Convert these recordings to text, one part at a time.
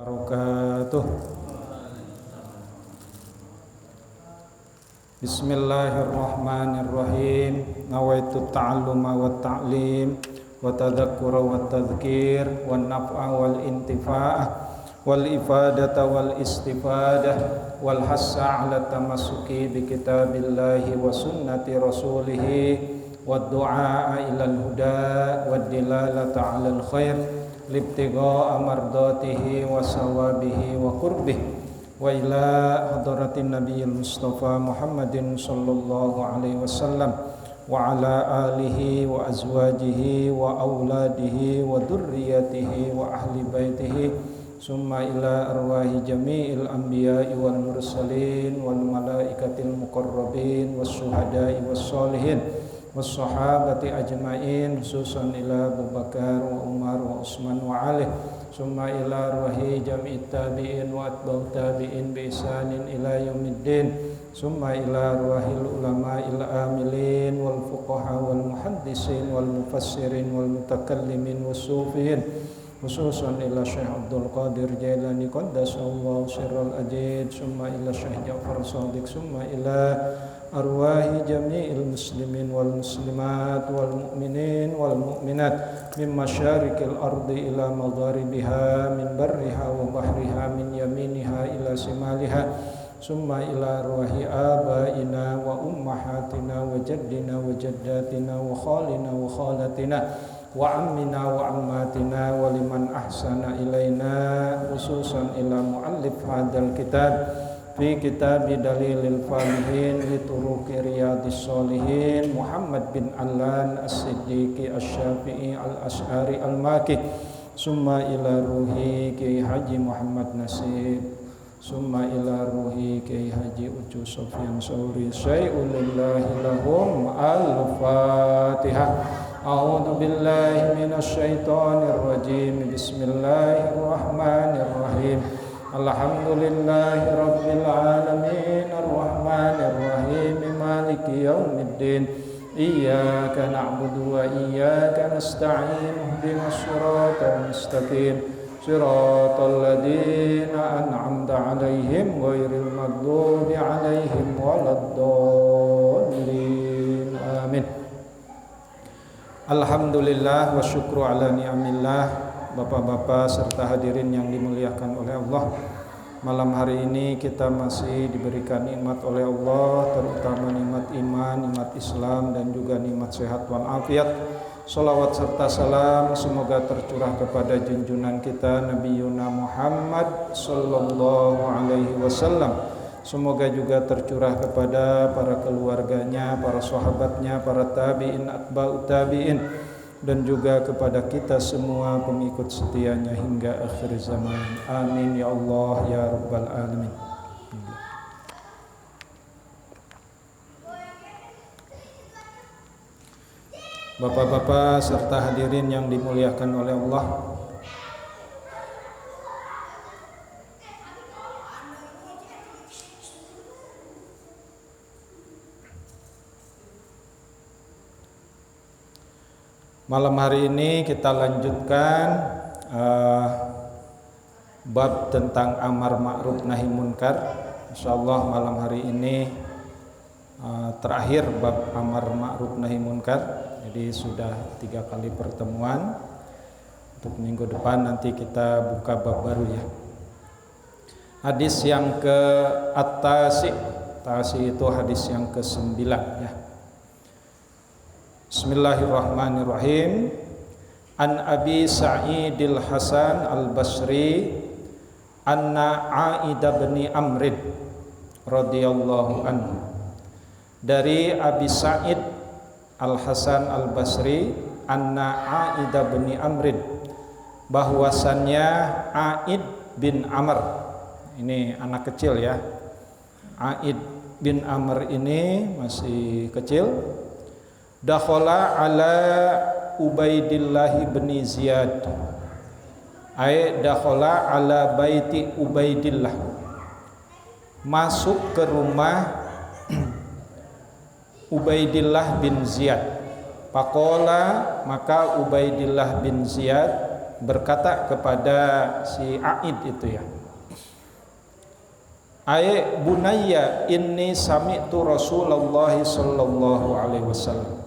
Wabarakatuh. Bismillahirrahmanirrahim. Nawaitu ta'alluma wa ta'lim wa tadhakkura wa tadhkir wa naf'a wal intifa'ah wal ifadata wal istifadah wal hassa ala tamassuki bi kitabillahi wa sunnati rasulih wa du'a ilal huda wa dilalata alal khair libtigha'a mardatihi wa sawabihi wa qurbih wa ila hadratin nabiyil mustafa Muhammadin sallallahu alaihi wasallam wa ala alihi wa azwajihi wa auladihi wa dhurriyyatihi wa ahli baitihi summa ila arwahi jami'il anbiya'i wal mursalin wal malaikatil muqarrabin was syuhada'i was sholihin wassahabati ajma'in khususan ila Abu Bakar wa Umar wa Utsman wa Ali summa ila arwahi jami'it tabi'in wa atba'ut tabi'in bi ihsanin ila yaumiddin summa ila arwahil ulama'il amilin wal fuqaha wal muhaddisin wal mufassirin wal mutakallimin was sufiyin khususan ila Syekh Abdul Qadir Jailani qaddasallahu sirral ajid summa ila Syekh Ja'far Shadiq summa ila arwahi jami'il muslimin wal muslimat wal mu'minin wal mu'minat min masyarikil ardi ila magharibiha min barriha wa bahriha min yaminiha ila simaliha summa ila arwahi abaina wa ummahatina wa jaddina wa jaddatina wa khalina wa khalatina wa ammina wa ammatina wa liman ahsana ilaina khususan ila muallif hadzal kitab fi kitab dalilil falihin li turuqi riyadhis sholihin Muhammad bin Allan as-Siddiqi asy-Syafi'i al-Asy'ari al-Maki summa ila ruhi Ki Haji Muhammad Nasib summa ila ruhi Ki Haji Ucu Sofyan Sauri syai'un lillahi lahum al-Fatihah. A'udzu billahi minasy syaithanir rajim. Bismillahirrahmanirrahim. Alhamdulillahi rabbil alamin arrahmanir rahim maliki yaumiddin iyyaka na'budu wa iyyaka nasta'in ihdinas siratal mustaqim siratal ladzina an'amta 'alaihim ghairil maghdubi 'alaihim waladdallin amin. Alhamdulillah wa syukru ala ni'amillah. Bapak-bapak serta hadirin yang dimuliakan oleh Allah, malam hari ini kita masih diberikan nikmat oleh Allah, terutama nikmat iman, nikmat Islam, dan juga nikmat sehat walafiat. Salawat serta salam semoga tercurah kepada junjungan kita Nabi Yuna Muhammad sallallahu alaihi wasallam. Semoga juga tercurah kepada para keluarganya, para sahabatnya, para tabi'in, atba'ut tabi'in, dan juga kepada kita semua pengikut setianya hingga akhir zaman. Amin ya Allah ya rabbal alamin. Bapak-bapak serta hadirin yang dimuliakan oleh Allah, malam hari ini kita lanjutkan bab tentang amar ma'ruf nahi munkar. Insyaallah malam hari ini terakhir bab amar ma'ruf nahi munkar. Jadi sudah 3 kali pertemuan. Untuk minggu depan nanti kita buka bab baru ya. Hadis yang ke-tasi itu hadis yang ke-9 ya. Bismillahirrahmanirrahim. An Abi Sa'idil Hasan Al-Basri anna A'id bin Amr radhiyallahu anhu. Dari Abi Sa'id Al-Hasan Al-Basri anna A'id bin Amr, bahwasannya A'id bin Amr, ini anak kecil ya. A'id bin Amr ini masih kecil. Dakhala ala Ubaidillah bin Ziyad, ay dakhala ala baiti Ubaidillah, masuk ke rumah Ubaidillah bin Ziyad. Faqala, maka Ubaidillah bin Ziyad berkata kepada si Aid itu ya, Ai bunayya inni sami'tu Rasulullah sallallahu alaihi wasallam.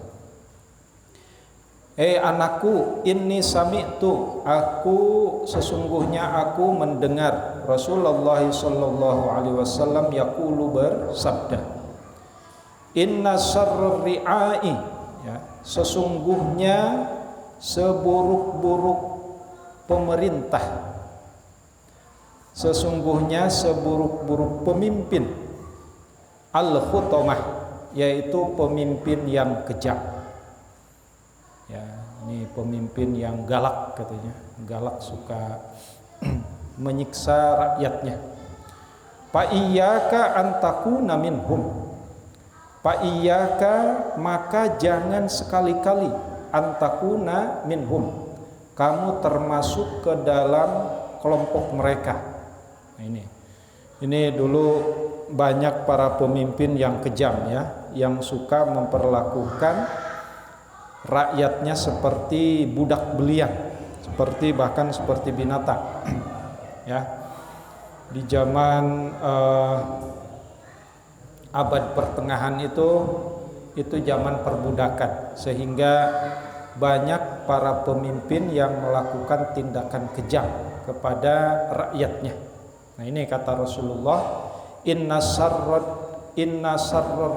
Anakku, inni sami'tu, aku sesungguhnya aku mendengar Rasulullah sallallahu alaihi wasallam yaqulu bersabda, inna syarrur ri'ai, ya, sesungguhnya seburuk-buruk pemerintah, sesungguhnya seburuk-buruk pemimpin, al-khutamah, yaitu pemimpin yang kejam. Ya, ini pemimpin yang galak katanya, galak, suka menyiksa rakyatnya. Fa iyyaka an takuna minhum. Fa iyyaka, maka jangan sekali-kali, an takuna minhum, kamu termasuk ke dalam kelompok mereka. Nah, ini dulu banyak para pemimpin yang kejam ya, yang suka memperlakukan rakyatnya seperti budak belian, bahkan seperti binatang. Ya, di zaman abad pertengahan itu zaman perbudakan, sehingga banyak para pemimpin yang melakukan tindakan kejam kepada rakyatnya. Nah, ini kata Rasulullah, inna sarrar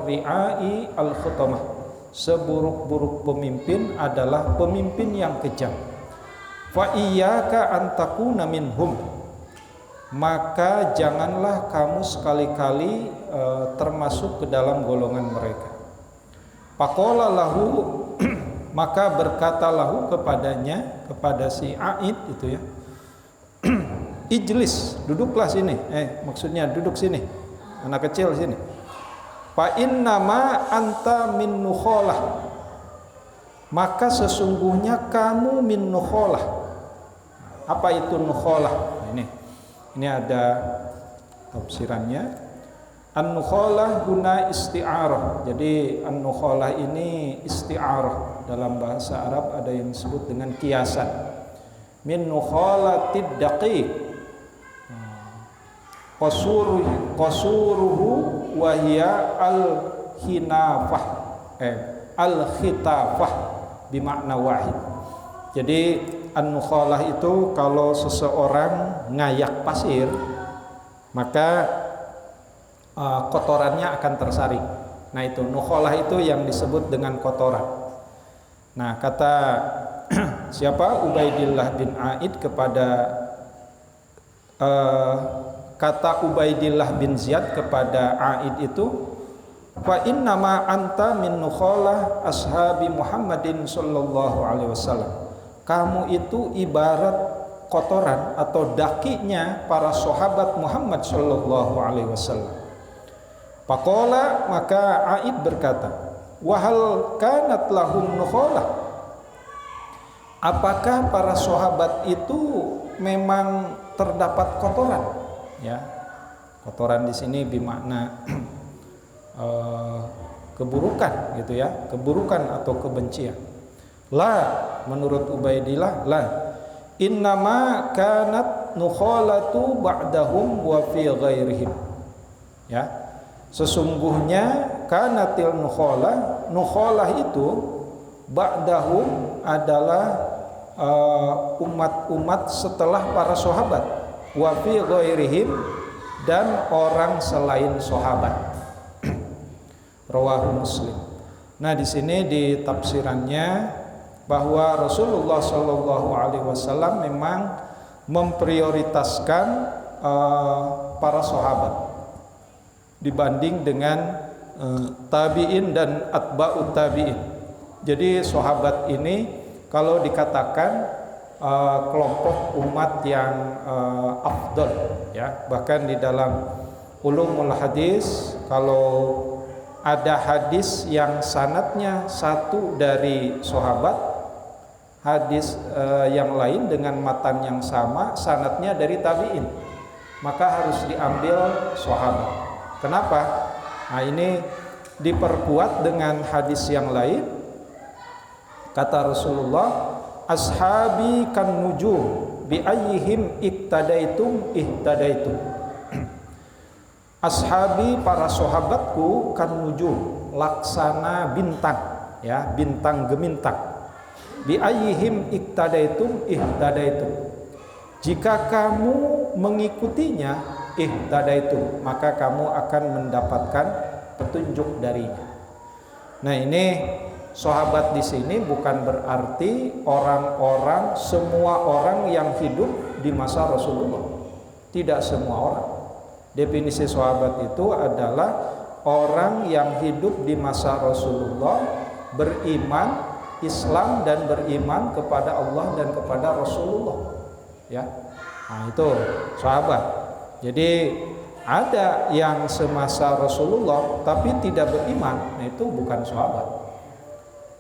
ri'ai al-khutamah, seburuk-buruk pemimpin adalah pemimpin yang kejam. Fa iyyaka an takuna minhum, maka janganlah kamu sekali-kali termasuk ke dalam golongan mereka. Faqala lahu, maka berkata lahu kepadanya, kepada si Aid itu ya, ijlis, duduklah sini. Maksudnya duduk sini, anak kecil sini. Fa innama anta min nukholah, maka sesungguhnya kamu min nukholah. Apa itu nukholah? Ini ada tafsirannya. An-nukholah guna isti'arah. Jadi an-nukholah ini isti'arah. Dalam bahasa Arab ada yang disebut dengan kiasan. Min nukholatid daqiq, qasuruhu wa hiya al-khinafah, al-khitafah bimakna wahid. Jadi an-nukhalah itu kalau seseorang ngayak pasir, maka kotorannya akan tersaring. Nah, itu nukhalah itu yang disebut dengan kotoran. Nah, kata siapa? Ubaidillah bin Aid kepada kata Ubaidillah bin Ziyad kepada Aid itu, fa innama anta min nukhalah ashabi Muhammadin sallallahu alaihi wasallam. Kamu itu ibarat kotoran atau dakinya para sahabat Muhammad sallallahu alaihi wasallam. Faqala, maka Aid berkata, wa hal kanat lahum nukhalah, apakah para sahabat itu memang terdapat kotoran? Ya, kotoran di sini bermakna keburukan gitu ya, keburukan atau kebencian. La, menurut Ubaidillah, la, innama kanat nukhalatu ba'dahum wa fi ghairihim. Ya, sesungguhnya kanatil nukhalah itu ba'dahum adalah umat-umat setelah para sahabat, wa fi ghairihim, dan orang selain sahabat. Rawahu Muslim. Nah, di sini di tafsirannya bahwa Rasulullah Shallallahu Alaihi Wasallam memang memprioritaskan para sahabat dibanding dengan tabi'in dan atba'ut tabi'in. Jadi sahabat ini kalau dikatakan kelompok umat yang afdal, ya, bahkan di dalam ulumul hadis kalau ada hadis yang sanadnya satu dari sahabat, hadis yang lain dengan matan yang sama sanadnya dari tabi'in, maka harus diambil sahabat. Kenapa? Nah, ini diperkuat dengan hadis yang lain. Kata Rasulullah, ashabi kan nujum bi ayyihim iktadaitum ihtadaitum. Ashabi, para sahabatku, kan nujum, laksana bintang, ya, bintang gemintang. Bi ayyihim iktadaitum ihtadaitum. Jika kamu mengikutinya, ihtadaitum, maka kamu akan mendapatkan petunjuk darinya. Nah, ini sahabat di sini bukan berarti orang-orang, semua orang yang hidup di masa Rasulullah. Tidak semua orang. Definisi sahabat itu adalah orang yang hidup di masa Rasulullah, beriman Islam dan beriman kepada Allah dan kepada Rasulullah. Ya, nah itu sahabat. Jadi ada yang semasa Rasulullah tapi tidak beriman, nah itu bukan sahabat.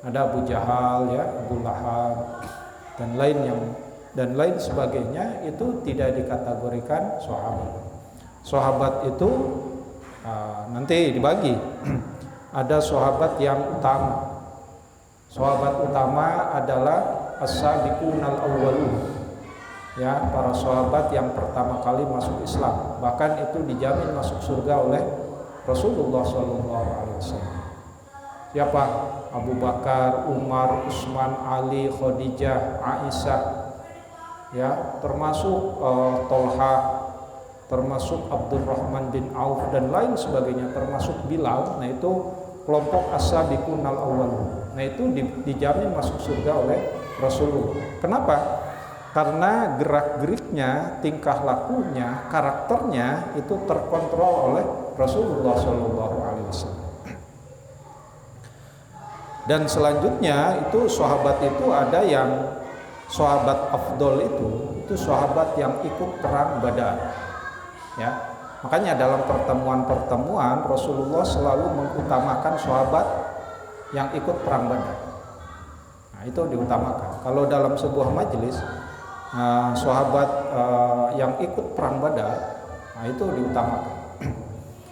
Ada Abu Jahal, ya, Abu Lahab dan lain sebagainya, itu tidak dikategorikan sahabat. Sahabat itu nanti dibagi. Ada sahabat yang utama. Sahabat utama adalah as-sabiqunal awwalun. Ya, para sahabat yang pertama kali masuk Islam, bahkan itu dijamin masuk surga oleh Rasulullah SAW. Siapa? Abu Bakar, Umar, Utsman, Ali, Khadijah, Aisyah, ya, termasuk Tolha, termasuk Abdurrahman bin Auf dan lain sebagainya, termasuk Bilal. Nah, itu kelompok as-sabiqunal awwalun. Nah, itu dijamin masuk surga oleh Rasulullah. Kenapa? Karena gerak-geriknya, tingkah lakunya, karakternya itu terkontrol oleh Rasulullah SAW. Dan selanjutnya itu sahabat itu ada yang sahabat afdol, itu sahabat yang ikut perang Badar. Ya, makanya dalam pertemuan-pertemuan Rasulullah selalu mengutamakan sahabat yang ikut perang Badar. Nah, itu diutamakan. Kalau dalam sebuah majelis, sahabat yang ikut perang Badar, nah itu diutamakan.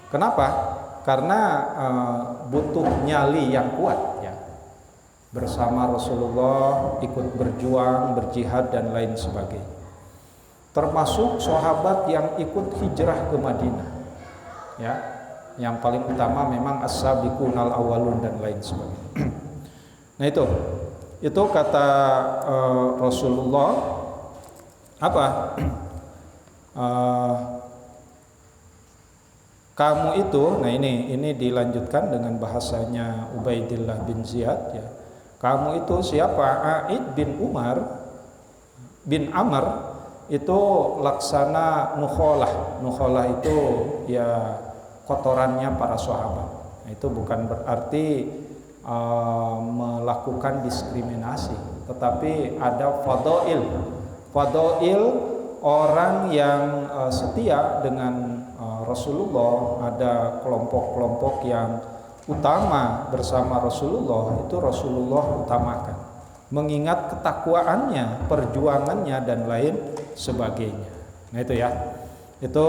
Kenapa? Karena butuh nyali yang kuat, ya, bersama Rasulullah, ikut berjuang, berjihad dan lain sebagainya. Termasuk sahabat yang ikut hijrah ke Madinah, ya, yang paling utama memang as-sabiqunal awwalun dan lain sebagainya. Nah, itu kata Rasulullah apa? Kamu itu, nah ini dilanjutkan dengan bahasanya Ubaidillah bin Ziyad, ya. Kamu itu siapa? Aid bin Umar bin Amr itu laksana nukholah. Nukholah itu ya kotorannya para sahabat. Nah, itu bukan berarti melakukan diskriminasi, tetapi ada fadail. Fadail orang yang setia dengan Rasulullah, ada kelompok-kelompok yang utama bersama Rasulullah, itu Rasulullah utamakan, mengingat ketakwaannya, perjuangannya dan lain sebagainya. Nah, itu ya. Itu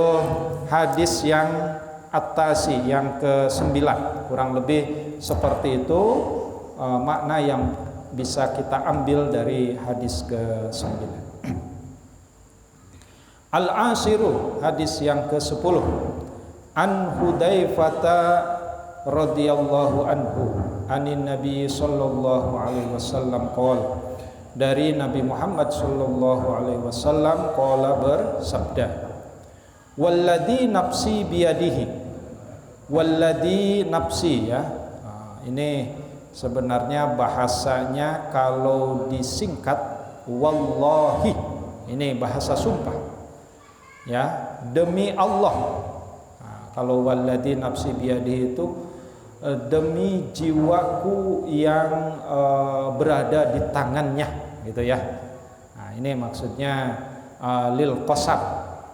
hadis yang atasi, yang ke-9, kurang lebih seperti itu makna yang bisa kita ambil dari hadis ke-9. Al-Ashiru, hadis yang ke-10. An Hudzaifata radhiyallahu anhu anin Nabi sallallahu alaihi wasallam qala, dari Nabi Muhammad sallallahu alaihi wasallam qala, bersabda, walladzi nafsi biyadihi. Walladzi nafsi, ya. Ini sebenarnya bahasanya kalau disingkat wallahi, ini bahasa sumpah. Ya, demi Allah. Nah, kalau walladzi nafsi biyadihi itu demi jiwaku yang berada di tangannya, gitu ya. Nah, ini maksudnya lil qasam,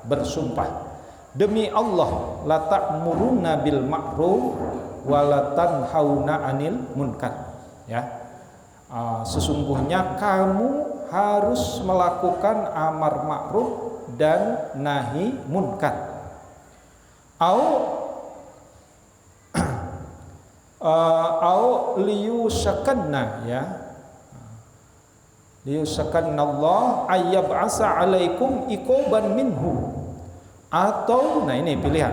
bersumpah. Demi Allah, la ta'muruna bil ma'ruf wa la tanhauna 'anil munkar. Ya. Sesungguhnya kamu harus melakukan amar ma'ruf dan nahi munkar. Au liyusakanna, ya, liyusakannallah ayyab'asa 'alaikum iqaban minhu. Atau, nah ini pilihan,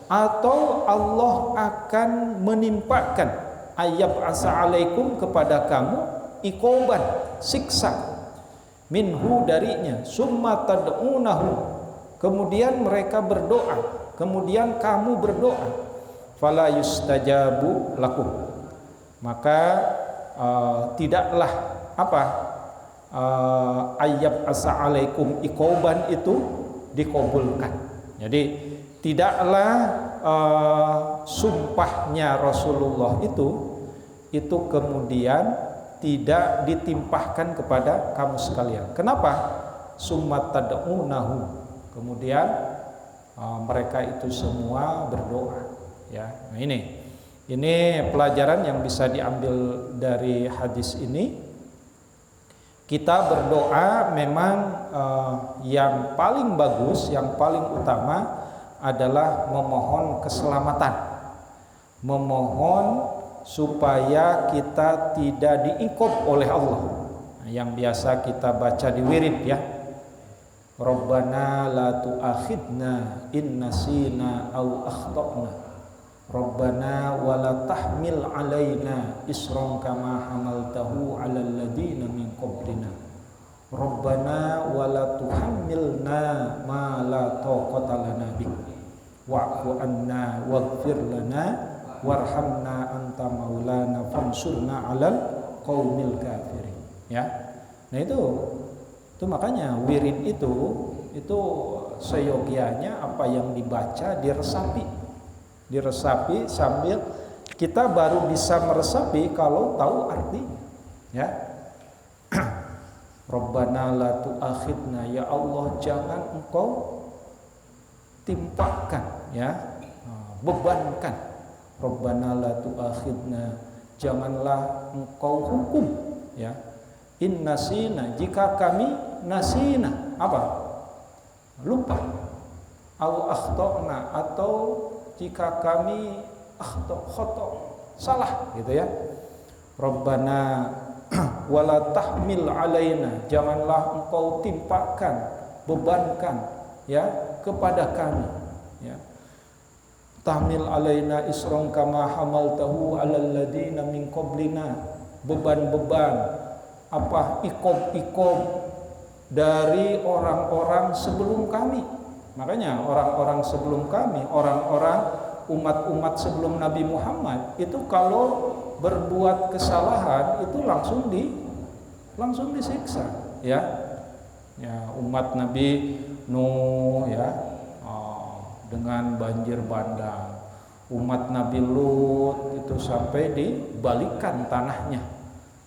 atau Allah akan menimpakan ayyab'asa 'alaikum kepada kamu iqaban, siksa, minhu darinya, summa tad'unahu, kemudian mereka berdoa, kemudian kamu berdoa, fala yustajabu lakum, maka tidaklah apa ayyab'asa 'alaikum iqaban itu dikabulkan. Jadi tidaklah sumpahnya Rasulullah itu kemudian tidak ditimpahkan kepada kamu sekalian. Kenapa? Summa tad'unahu. Kemudian mereka itu semua berdoa, ya. Nah ini pelajaran yang bisa diambil dari hadis ini. Kita berdoa memang yang paling bagus, yang paling utama adalah memohon keselamatan, memohon supaya kita tidak diiqab oleh Allah. Nah, yang biasa kita baca di wirid ya, Rabbana la tu'akhidna in nasina aw akhtana, Rabbana wa la tahmil alaina isran kama hamaltahu 'alal ladina min qablina, Rabbana wa la tuhammilna ma la taqata lana bih, wa'fu anna waghfir lana warhamna anta maulana fansurna 'alal qaumil kafirin, ya. Nah itu makanya wirid itu seyogianya apa yang dibaca diresapi sambil kita baru bisa meresapi kalau tahu artinya, ya. Rabbana la tu'akhidna, ya Allah jangan engkau timpakan, ya, bebankan. Rabbana la tu'akhidna, janganlah engkau hukum, ya. In nasina, jika kami nasina, apa? Lupa. Au akhtana, atau jika kami khata, salah, gitu ya. Rabbana wala tahmil alaina, janganlah engkau timpakan, bebankan, ya, kepada kami, ya. Tahmil alaina isran kama hamaltahu 'alal ladina min qablina, beban-beban apa iqab dari orang-orang sebelum kami. Makanya orang-orang sebelum kami, orang-orang umat-umat sebelum Nabi Muhammad itu kalau berbuat kesalahan itu langsung disiksa, ya. Ya, umat Nabi Nuh, ya, dengan banjir bandang. Umat Nabi Lut itu sampai dibalikan tanahnya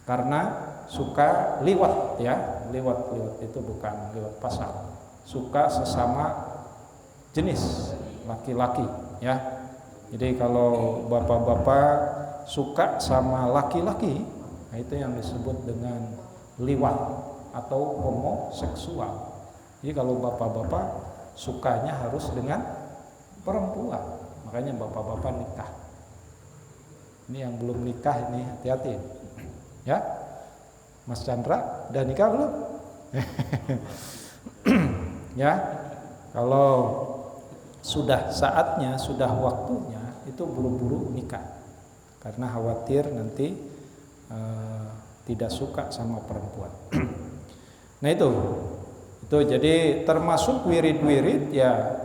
karena suka liwat, ya. Liwat itu bukan liwat pasar, suka sesama jenis laki-laki, ya. Jadi kalau bapak-bapak suka sama laki-laki, nah itu yang disebut dengan liwat atau homoseksual. Jadi kalau bapak-bapak sukanya harus dengan perempuan, makanya bapak-bapak nikah. Ini yang belum nikah ini hati-hati, ya. Mas Chandra udah nikah belum? Ya, kalau sudah saatnya, sudah waktunya, itu buru-buru nikah, karena khawatir nanti tidak suka sama perempuan. Nah itu jadi termasuk wirid-wirid, ya.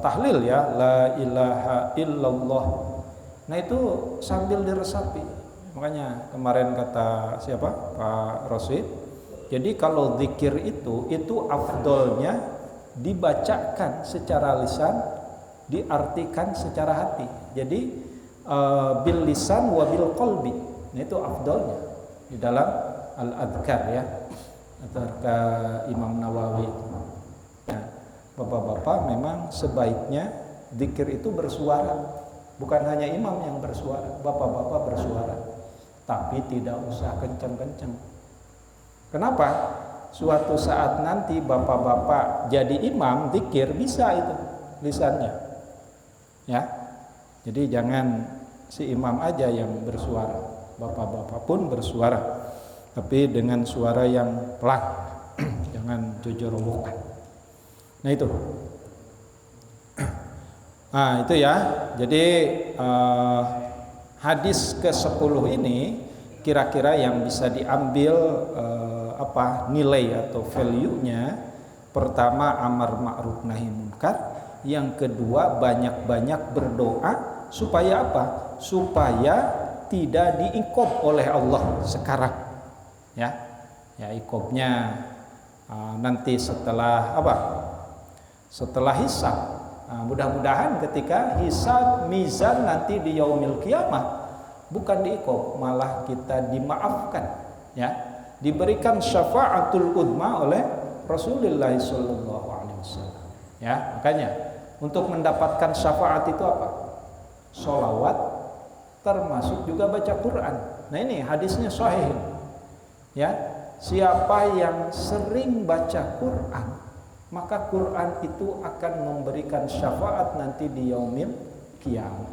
Tahlil, ya, la ilaha illallah. Nah itu sambil diresapi. Makanya kemarin kata siapa, Pak Rosid, jadi kalau zikir itu afdolnya dibacakan secara lisan, diartikan secara hati. Jadi bil lisan wa bil qalbi. Nah itu afdolnya di dalam al-adhkar, ya, atau Imam Nawawi. Nah, bapak-bapak memang sebaiknya zikir itu bersuara, bukan hanya imam yang bersuara, bapak-bapak bersuara, tapi tidak usah kenceng-kenceng. Kenapa? Suatu saat nanti bapak-bapak jadi imam zikir, bisa itu lisannya, ya. Jadi jangan si imam aja yang bersuara, bapak-bapak pun bersuara. tapi dengan suara yang pelan. Jangan jojorowokan. Nah itu. Nah itu ya. Jadi hadis ke-10 ini kira-kira yang bisa diambil nilai atau value-nya. Pertama, amar ma'ruf nahi munkar. Yang kedua, banyak-banyak berdoa supaya apa? Supaya tidak diikob oleh Allah sekarang. Ya ikobnya nanti setelah setelah hisab. Mudah-mudahan ketika hisab mizan nanti di yaumil qiyamah bukan diikob, malah kita dimaafkan, ya, diberikan syafaatul udma oleh Rasulullah sallallahu alaihi wasallam. Ya, makanya untuk mendapatkan syafaat itu apa? Sholawat, termasuk juga baca Quran. Nah ini hadisnya sahih. Ya, siapa yang sering baca Quran, maka Quran itu akan memberikan syafaat nanti di yaumil qiyamah.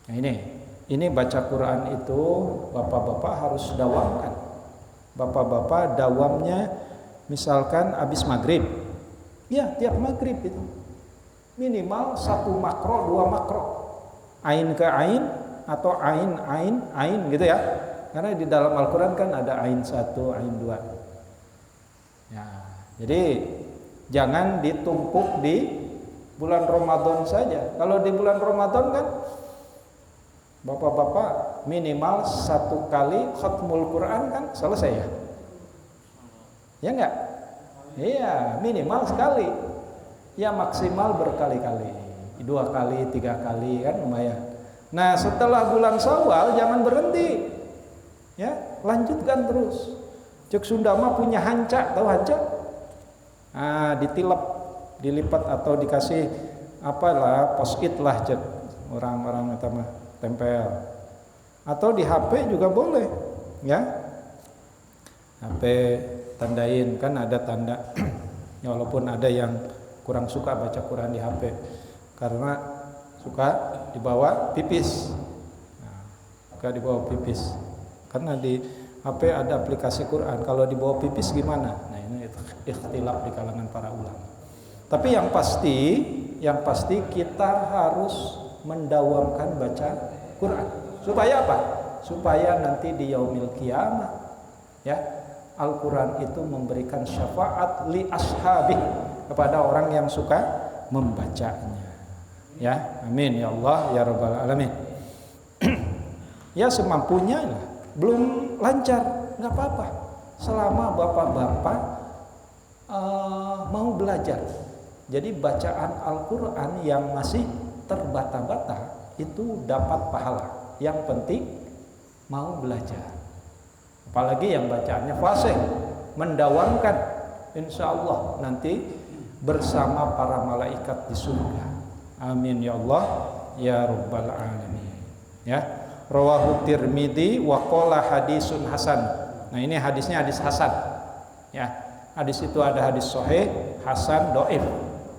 Nah ini baca Quran itu bapak-bapak harus dawamkan. Bapak-bapak dawamnya misalkan habis maghrib. Ya, tiap maghrib itu minimal 1 makro, 2 makro. Ain ke ain atau ain gitu ya. Karena di dalam Al-Quran kan ada ain 1, ain 2. Ya, jadi jangan ditumpuk di bulan Ramadan saja. Kalau di bulan Ramadan kan bapak-bapak minimal 1 kali khatmul Quran kan selesai ya. Ya enggak? Iya, minimal sekali. Ya maksimal berkali-kali. 2 kali, 3 kali kan lumayan. Nah, setelah bulan Syawal jangan berhenti. Ya, lanjutkan terus. Cek Sunda mah punya hanca, tahu hanca? Ditilep, dilipat atau dikasih apalah post-it lah cek orang-orang itu mah tempel. Atau di HP juga boleh, ya. HP tandain kan ada tanda. Ya, walaupun ada yang kurang suka baca Quran di HP karena suka dibawa pipis. Suka dibawa pipis. Karena di HP ada aplikasi Quran, kalau dibawa pipis gimana? Nah, ini ikhtilaf di kalangan para ulama. Tapi yang pasti kita harus mendawamkan baca Quran. Supaya apa? Supaya nanti di yaumil qiyamah, ya, Al-Quran itu memberikan syafaat li ashabih kepada orang yang suka membacanya. Ya, amin ya Allah ya rabbal alamin. Ya semampunya lah. Belum lancar, nggak apa-apa. Selama bapak-bapak mau belajar. Jadi bacaan Al-Quran yang masih terbata-bata itu dapat pahala. Yang penting mau belajar. Apalagi yang bacaannya fasih, mendawamkan, insya Allah nanti bersama para malaikat di surga. Amin ya Allah ya rabbal alamin. Ya. Rawahu Tirmidzi wa qala hadisun hasan. Nah, ini hadisnya hadis hasan. Ya. Hadis itu ada hadis sahih, hasan, dhaif.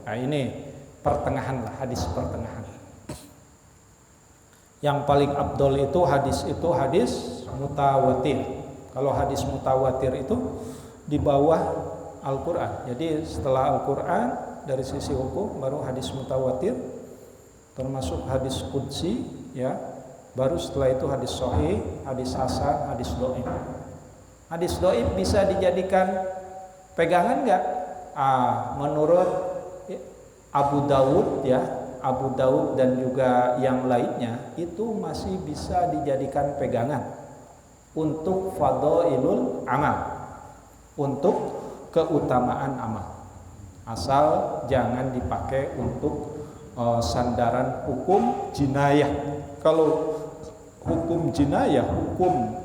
Nah, ini pertengahan lah, hadis pertengahan. Yang paling afdol itu hadis mutawatir. Kalau hadis mutawatir itu di bawah Al-Quran. Jadi setelah Al-Quran dari sisi hukum baru hadis mutawatir, termasuk hadis qudsi, ya. Baru setelah itu hadis sahih, hadis hasan, hadis dhaif. Hadis dhaif bisa dijadikan pegangan enggak? Menurut Abu Dawud, ya, Abu Dawud dan juga yang lainnya itu masih bisa dijadikan pegangan untuk fadhailul amal, untuk keutamaan amal. Asal jangan dipakai untuk sandaran hukum jinayah. Kalau hukum jinayah, hukum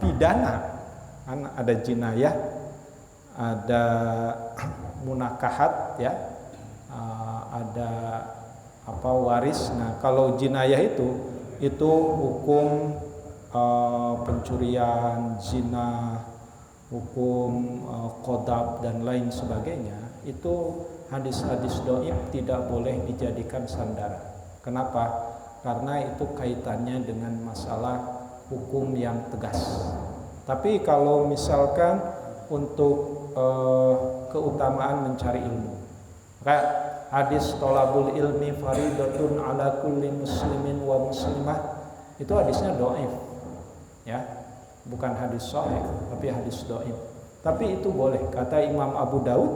pidana, kan ada jinayah, ada munakahat, ya, ada waris. Nah, kalau jinayah itu hukum pencurian, zina, hukum qadab dan lain sebagainya. Itu hadis-hadis dhaif tidak boleh dijadikan sandaran. Kenapa? Karena itu kaitannya dengan masalah hukum yang tegas. Tapi kalau misalkan untuk keutamaan mencari ilmu, maka hadis tolabul ilmi faridatun ala kulli muslimin wa muslimah itu hadisnya dhaif, ya, bukan hadis sahih tapi hadis dhaif. Tapi itu boleh, kata Imam Abu Daud,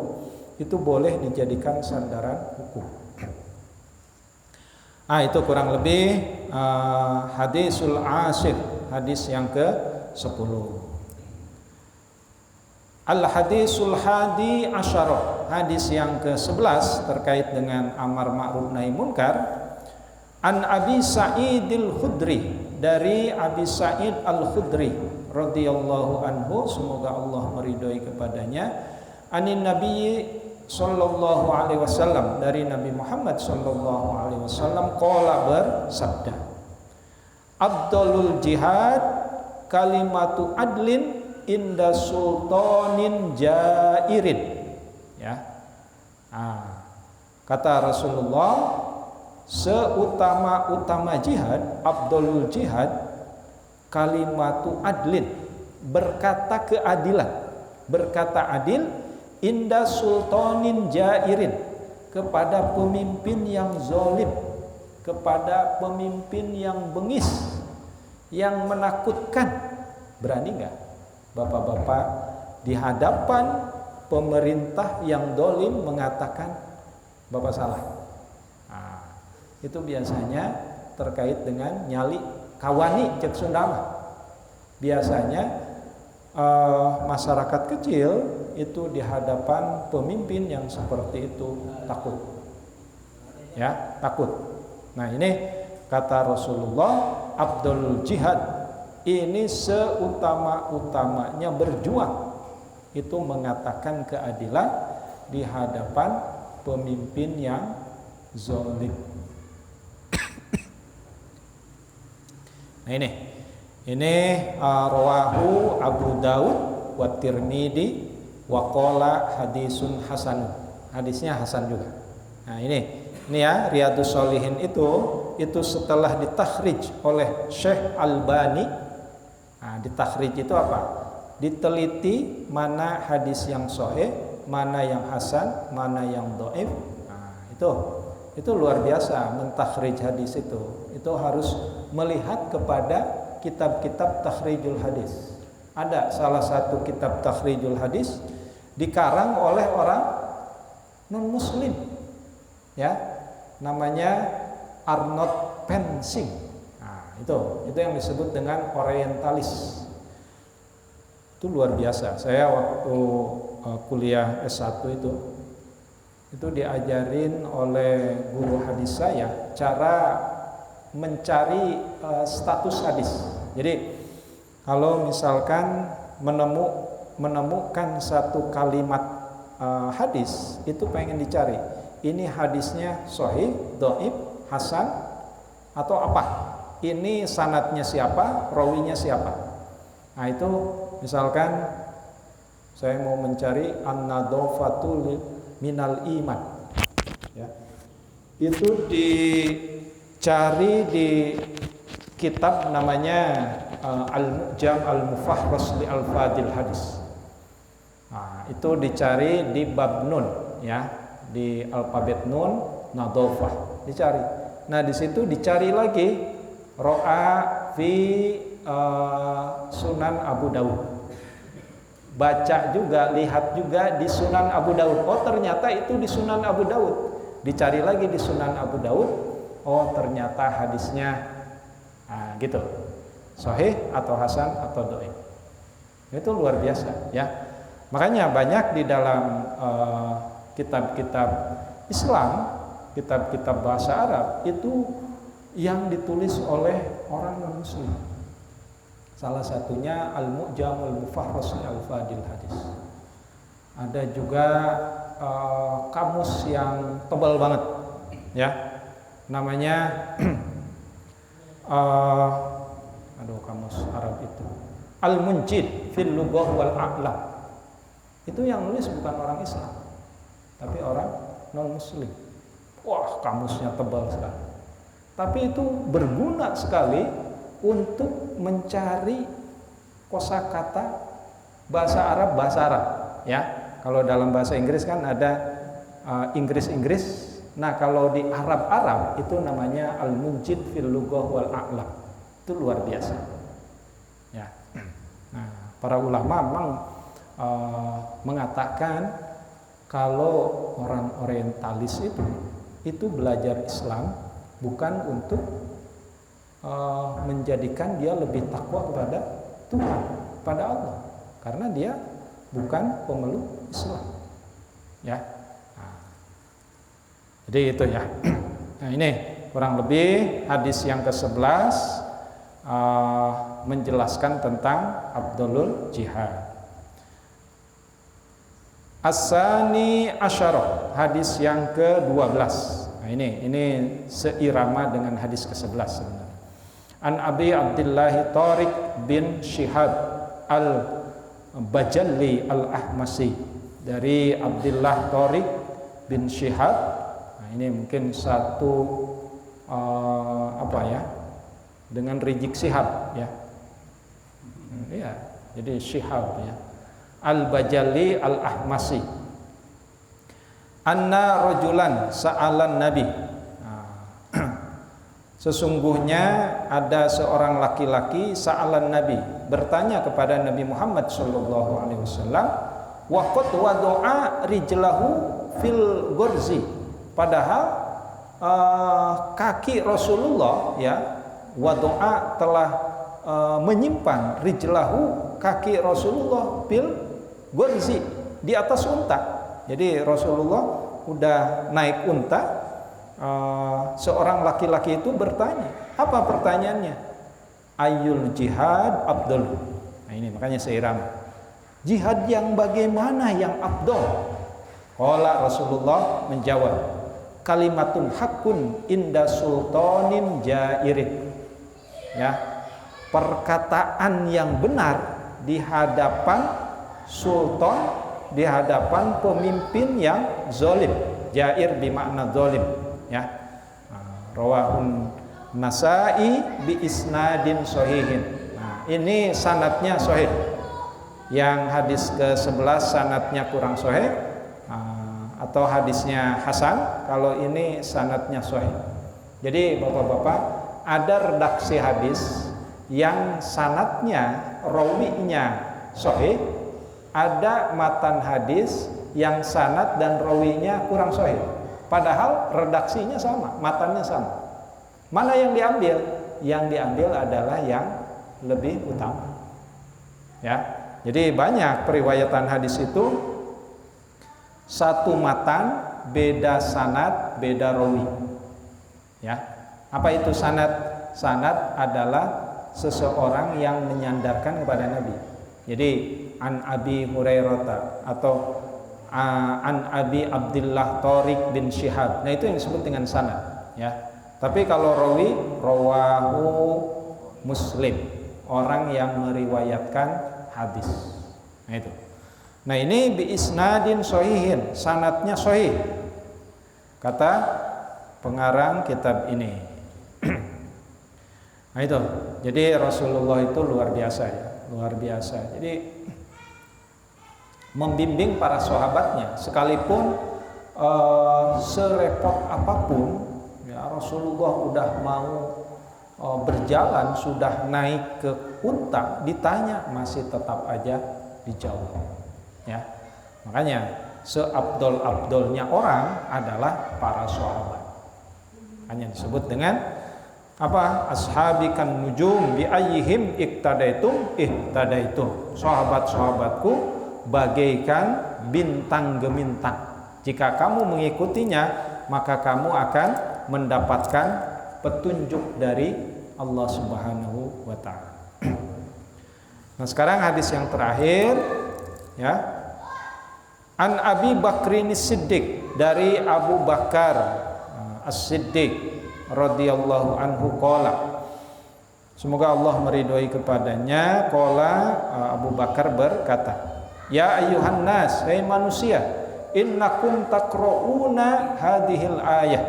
itu boleh dijadikan sandaran hukum. Itu kurang lebih hadisul ashir, hadis yang ke-10. Al-hadisul hadi asyarah, hadis yang ke-11 terkait dengan amar ma'ruf nahi munkar. An Abi Sa'idil Khudri, dari Abi Sa'id Al-Khudri radhiyallahu anhu, semoga Allah meridhoi kepadanya, anin Nabi sallallahu alaihi wasallam, dari Nabi Muhammad sallallahu alaihi wasallam, qala, bersabda, Abdulul jihad kalimatu adlin inda sultanin jairin, ya. Kata Rasulullah, seutama-utama jihad, abdulul jihad, kalimatu adlin, berkata keadilan, berkata adil, inda sultanin jairin, kepada pemimpin yang zalim, kepada pemimpin yang bengis, yang menakutkan. Berani enggak Bapak-bapak di hadapan pemerintah yang dolim mengatakan Bapak salah? Itu biasanya terkait dengan nyali kawani cek Sundama. Biasanya masyarakat kecil itu di hadapan pemimpin yang seperti itu takut, ya, takut. Nah, ini kata Rasulullah, Abdul jihad, ini seutama-utamanya berjuang, itu mengatakan keadilan di hadapan pemimpin yang zalim. Nah, ini rawahu Abu Daud wa Tirmidzi wa qala hadisun hasan. Hadisnya hasan juga. Nah, ini ya, Riyadhus Shalihin itu setelah ditakhrij oleh Syekh Albani. Ditakhrij itu apa? Diteliti mana hadis yang sahih, mana yang hasan, mana yang dhaif. Itu luar biasa mentakhrij hadis itu. Itu harus melihat kepada kitab-kitab takhrijul hadis. Ada salah satu kitab takhrijul hadis dikarang oleh orang non muslim, ya, namanya Arnold Pensing. Itu yang disebut dengan orientalis. Itu luar biasa. Saya waktu kuliah S1 itu diajarin oleh guru hadis saya cara mencari status hadis. Jadi kalau misalkan menemukan satu kalimat hadis, itu pengen dicari, ini hadisnya sahih, dhaif, hasan, atau apa? Ini sanadnya siapa, rawinya siapa. Nah, itu misalkan saya mau mencari an-nadhafatul minal iman, ya, itu dicari di kitab namanya Al-Mu'jam Al-Mufahras li Al-Fadil Hadis. Nah, itu dicari di bab nun, ya, di alfabet nun, nadhafah dicari. Nah, di situ dicari lagi ro'a fi Sunan Abu Daud. Baca juga, lihat juga di Sunan Abu Daud. Oh, ternyata itu di Sunan Abu Daud. Dicari lagi di Sunan Abu Daud. Oh, ternyata hadisnya gitu, sahih atau hasan atau dhaif. Itu luar biasa, ya. Makanya banyak di dalam kitab-kitab Islam, kitab-kitab bahasa Arab itu yang ditulis oleh orang non muslim. Salah satunya Al-Mu'jamul Mufahras li Al-Fadil Hadis. Ada juga kamus yang tebal banget, ya, namanya kamus Arab itu Al-Munjid fil Lughah wal Aqlam. Itu yang nulis bukan orang Islam, tapi orang non muslim. Wah, kamusnya tebal sekali, tapi itu berguna sekali untuk mencari kosakata bahasa Arab ya. Kalau dalam bahasa Inggris kan ada Inggris. Nah, kalau di Arab itu namanya al-munjid fil lughah wal a'lam. Itu luar biasa. Ya. Nah, para ulama memang mengatakan kalau orang orientalis itu belajar Islam bukan untuk menjadikan dia lebih takwa kepada Tuhan, pada Allah, karena dia bukan pemeluk Islam. Ya. Nah, jadi itu ya. Nah, ini kurang lebih hadis yang ke-11 menjelaskan tentang afdhalul jihad. As-sani asyarah, hadis yang ke-12. Nah, ini seirama dengan hadis ke-11 sebenarnya. An Abi Abdullah Tariq bin Shihab al-Bajalli al-Ahmasi, dari Abdullah Tariq bin Shihab. Nah, ini mungkin satu dengan rijik Shihab ya. Iya, jadi Shihab ya. Al-Bajalli al-Ahmasi. Anna rajulan sa'alan Nabi. Sesungguhnya ada seorang laki-laki sa'alan Nabi, bertanya kepada Nabi Muhammad sallallahu alaihi wasallam, wa qad wada'a rijlahu fil ghurzi. Padahal kaki Rasulullah ya, wada'a telah menyimpan rijlahu, kaki Rasulullah fil ghurzi, di atas unta. Jadi Rasulullah udah naik unta. Seorang laki-laki itu bertanya, apa pertanyaannya? Ayyul jihad afdal. Nah, ini makanya seirama. Jihad yang bagaimana yang afdal? Qala, Rasulullah menjawab, kalimatun hakun inda sultanin jairin. Ya, perkataan yang benar di hadapan sultan, di hadapan pemimpin yang zalim. Jair bermakna zalim. Ya, rawahun Nasa'i bi isnadin sahihin. Nah, ini sanadnya sahih. Yang hadis ke-11 sanadnya kurang sahih, atau hadisnya hasan. Kalau ini sanadnya sahih. Jadi bapak-bapak, ada redaksi hadis yang sanadnya, rawinya sahih, ada matan hadis yang sanad dan rawinya kurang sahih. Padahal redaksinya sama, matannya sama. Mana yang diambil? Yang diambil adalah yang lebih utama. Ya. Jadi banyak periwayatan hadis itu satu matan, beda sanad, beda rawi. Ya. Apa itu sanad? Sanad adalah seseorang yang menyandarkan kepada Nabi. Jadi an Abi Hurairah atau an Abi Abdullah Tariq bin Shihab. Nah, itu yang disebut dengan sanad ya. Tapi kalau rawi, rawahu Muslim, orang yang meriwayatkan hadis. Nah, itu. Nah, ini bi isnadin sahihin, sanadnya sahih. Kata pengarang kitab ini. Nah, itu. Jadi Rasulullah itu luar biasa ya, luar biasa. Jadi membimbing para sahabatnya, sekalipun serepot apapun ya, Rasulullah udah mau berjalan, sudah naik ke unta, ditanya masih tetap aja dijawab ya. Makanya seabdol-abdolnya orang adalah para sahabat. Hanya disebut dengan apa? Ashabikan nujum bi ayyihim iktadaitum ihtadaitum. Sahabat-sahabatku bagaikan bintang gemintang. Jika kamu mengikutinya, maka kamu akan mendapatkan petunjuk dari Allah Subhanahu wa taala. Nah, sekarang hadis yang terakhir ya. An Abi Bakrin Siddiq, dari Abu Bakar As-Siddiq radhiyallahu anhu qala. Semoga Allah meridhoi kepadanya. Qala, Abu Bakar berkata, ya ayyuhan nas, hai manusia, innakum taqra'una hadhil ayah.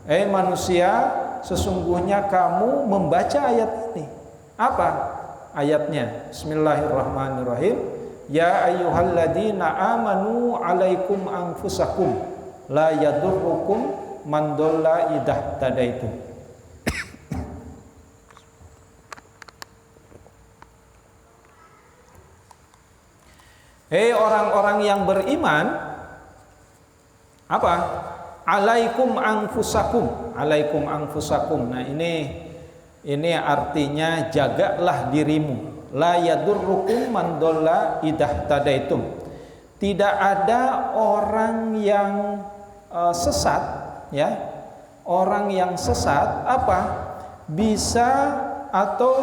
Manusia, sesungguhnya kamu membaca ayat ini. Apa ayatnya? Bismillahirrahmanirrahim. Ya ayyuhalladzina amanu alaikum anfusakum la yadurrukum man dhalla idza tadaitum. Hei orang-orang yang beriman, apa? Alaikum anfusakum, alaikum anfusakum. Nah, ini artinya jagalah dirimu. La yadurrukum man dhalla idza tadaitum. Tidak ada orang yang sesat, ya. Orang yang sesat apa? Bisa atau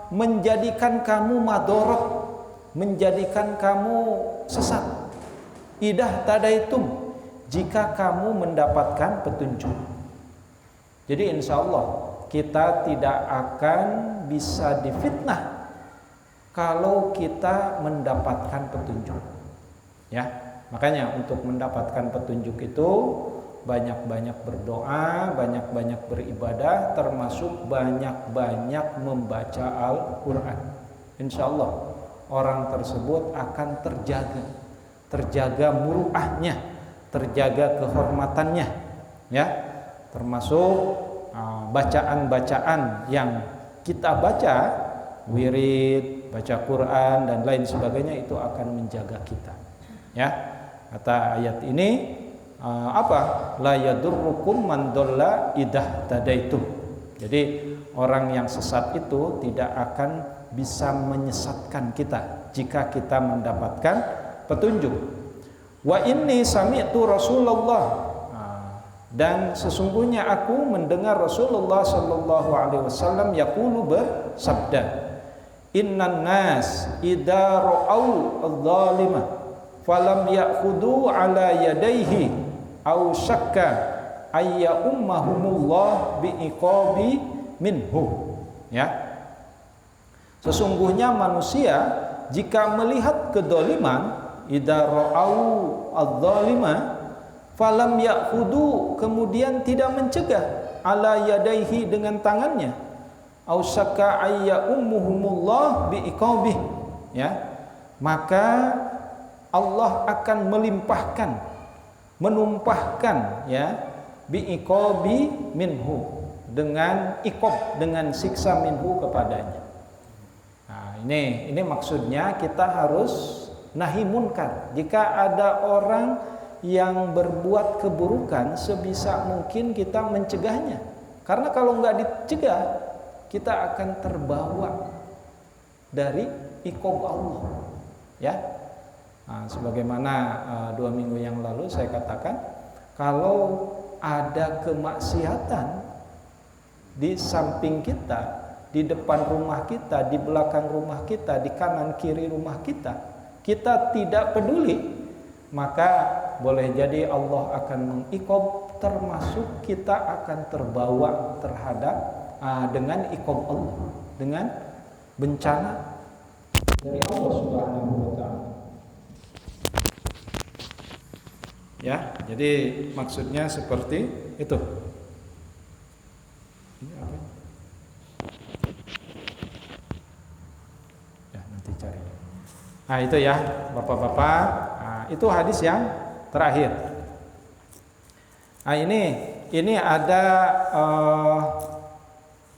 menjadikan kamu madorot, menjadikan kamu sesat. Idah tadaitum, jika kamu mendapatkan petunjuk. Jadi insya Allah kita tidak akan bisa difitnah kalau kita mendapatkan petunjuk. Ya, makanya untuk mendapatkan petunjuk itu banyak-banyak berdoa, banyak-banyak beribadah, termasuk banyak-banyak membaca Al-Quran. Insya Allah orang tersebut akan terjaga muruahnya, terjaga kehormatannya, ya, termasuk bacaan-bacaan yang kita baca, wirid, baca Quran dan lain sebagainya, itu akan menjaga kita, ya. Kata ayat ini apa? La yadurrukum man dhalla idza tadaitum. Jadi orang yang sesat itu tidak akan bisa menyesatkan kita jika kita mendapatkan petunjuk. Wa inni sami'tu Rasulullah, dan sesungguhnya aku mendengar Rasulullah sallallahu alaihi wasallam yaqulu bersabda, innan nas idza ra'au adh-dhalima falam ya'khudhu ala yadayhi aw syakka ayya ummahumullah bi'iqabi minhu. Ya, sesungguhnya manusia jika melihat kedoliman, idza ra'au adh-dhalima falam ya'khudhu, kemudian tidak mencegah, ala yadaihi, dengan tangannya, ausaka ayya ummuhumullah biiqabih, ya, maka Allah akan melimpahkan, menumpahkan, ya, biiqabi minhu, dengan iqab, dengan siksa minhu kepadanya. Nah, ini maksudnya kita harus nahi munkar. Jika ada orang yang berbuat keburukan, sebisa mungkin kita mencegahnya. Karena kalau nggak dicegah, kita akan terbawa dari iqab Allah. Ya, nah, sebagaimana 2 minggu yang lalu saya katakan, kalau ada kemaksiatan di samping kita, di depan rumah kita, di belakang rumah kita, di kanan kiri rumah kita, kita tidak peduli, maka boleh jadi Allah akan mengiqab, termasuk kita akan terbawa terhadap dengan iqab Allah, dengan bencana dari Allah Subhanahu wa taala. Ya, jadi maksudnya seperti itu. Ini apa? Ya, nanti cari. Nah, itu ya, Bapak-bapak. Nah, itu hadis yang terakhir. Nah, ini ada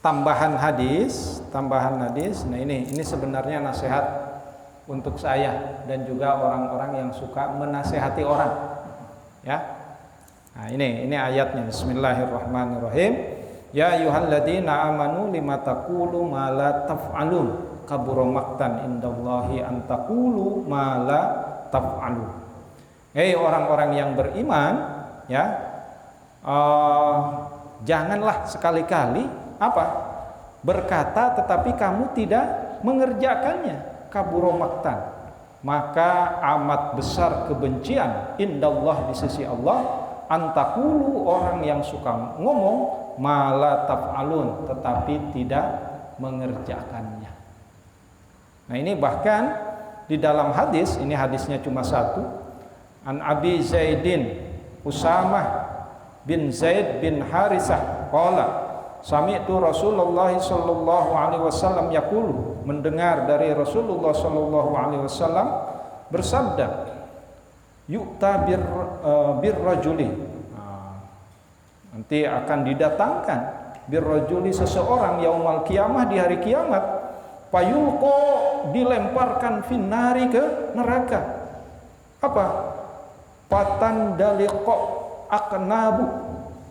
tambahan hadis. Nah, ini sebenarnya nasihat untuk saya dan juga orang-orang yang suka menasehati orang. Ya. Nah, ini ayatnya. Bismillahirrahmanirrahim. Ya ayyuhalladzina amanu lima taqulu ma la taf'alun, kabura maqtan indallahi an taqulu ma la taf'alun. Hei orang-orang yang beriman, ya, janganlah sekali-kali apa? Berkata tetapi kamu tidak mengerjakannya. Kabura maqtan, maka amat besar kebencian indallah, di sisi Allah, antakulu, orang yang suka ngomong, mala taf'alun, tetapi tidak mengerjakannya. Nah, ini bahkan di dalam hadis, ini hadisnya cuma satu, an Abi Zaidin Usamah bin Zaid bin Harisah qala sami'tu Rasulullah sallallahu alaihi wasallam yaqulu, mendengar dari Rasulullah sallallahu alaihi wasallam bersabda, yu'ta birrajuli, nanti akan didatangkan birrajuli seseorang yaumal kiamah, di hari kiamat, payulqo, dilemparkan finnari, ke neraka. Apa? Patandaliqo aknabu,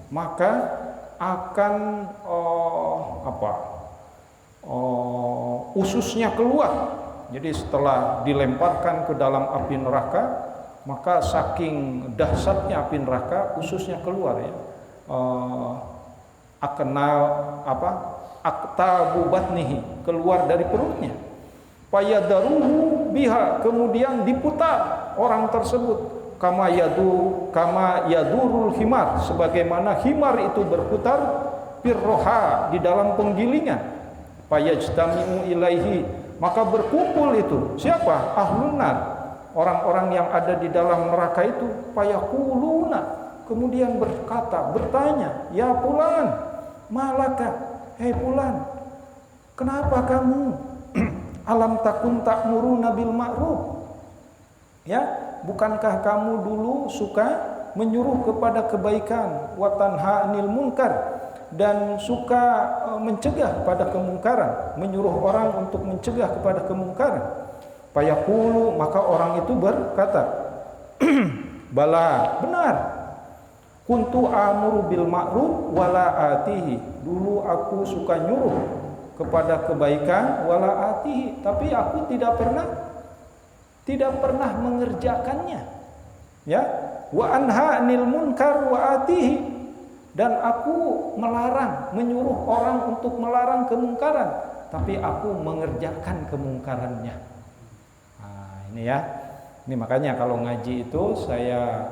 maka akan ususnya keluar. Jadi setelah dilemparkan ke dalam api neraka, maka saking dahsyatnya api neraka, ususnya keluar ya. Aktabu batnihi, keluar dari perutnya. Payadaruhu biha, kemudian diputar orang tersebut, kama yadurul himar, sebagaimana himar itu berputar, pirroha, di dalam penggilingan. Payajtami'u ilaihi, maka berkumpul itu siapa? Ahlun nar, orang-orang yang ada di dalam neraka itu. Payakuluna, kemudian bertanya, ya fulan, malaka, hei fulan, kenapa kamu? Alam takun ta'muruna bil ma'ruf, ya, bukankah kamu dulu suka menyuruh kepada kebaikan, wa tanha 'anil munkar, dan suka mencegah pada kemungkaran, menyuruh orang untuk mencegah kepada kemungkaran. Payaqulu, maka orang itu berkata, bala, benar. Kuntu amuru bil ma'ruf wala atihi, dulu aku suka nyuruh kepada kebaikan, wala atihi, tapi aku tidak pernah mengerjakannya. Ya, wa anha 'anil munkar wa atihi, dan aku melarang, menyuruh orang untuk melarang kemungkaran, tapi aku mengerjakan kemungkarannya. Nah, ini ya. Ini makanya kalau ngaji itu saya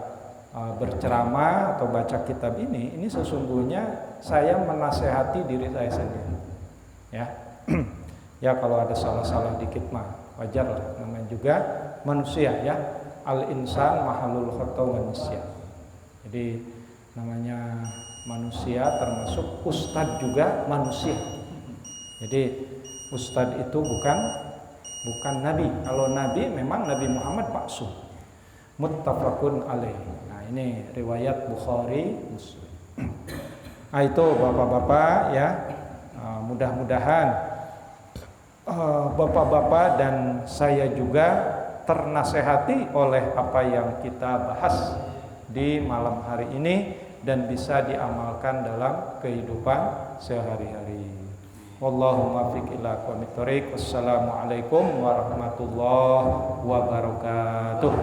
berceramah atau baca kitab ini sesungguhnya saya menasehati diri saya sendiri. Ya. Ya, kalau ada salah-salah dikit mah wajar lah, namanya juga manusia ya. Al-insan mahalul khata wa nisyan. Jadi namanya manusia, termasuk ustadz juga manusia. Jadi ustadz itu bukan nabi. Kalau nabi memang Nabi Muhammad maksum. Muttafaqun alaih. Nah, ini riwayat Bukhari Muslim. Nah, itu bapak-bapak ya. Mudah-mudahan bapak-bapak dan saya juga ternasehati oleh apa yang kita bahas di malam hari ini dan bisa diamalkan dalam kehidupan sehari-hari. Wallahu muwaffiq ila aqwamit thoriq. Wassalamualaikum warahmatullahi wabarakatuh.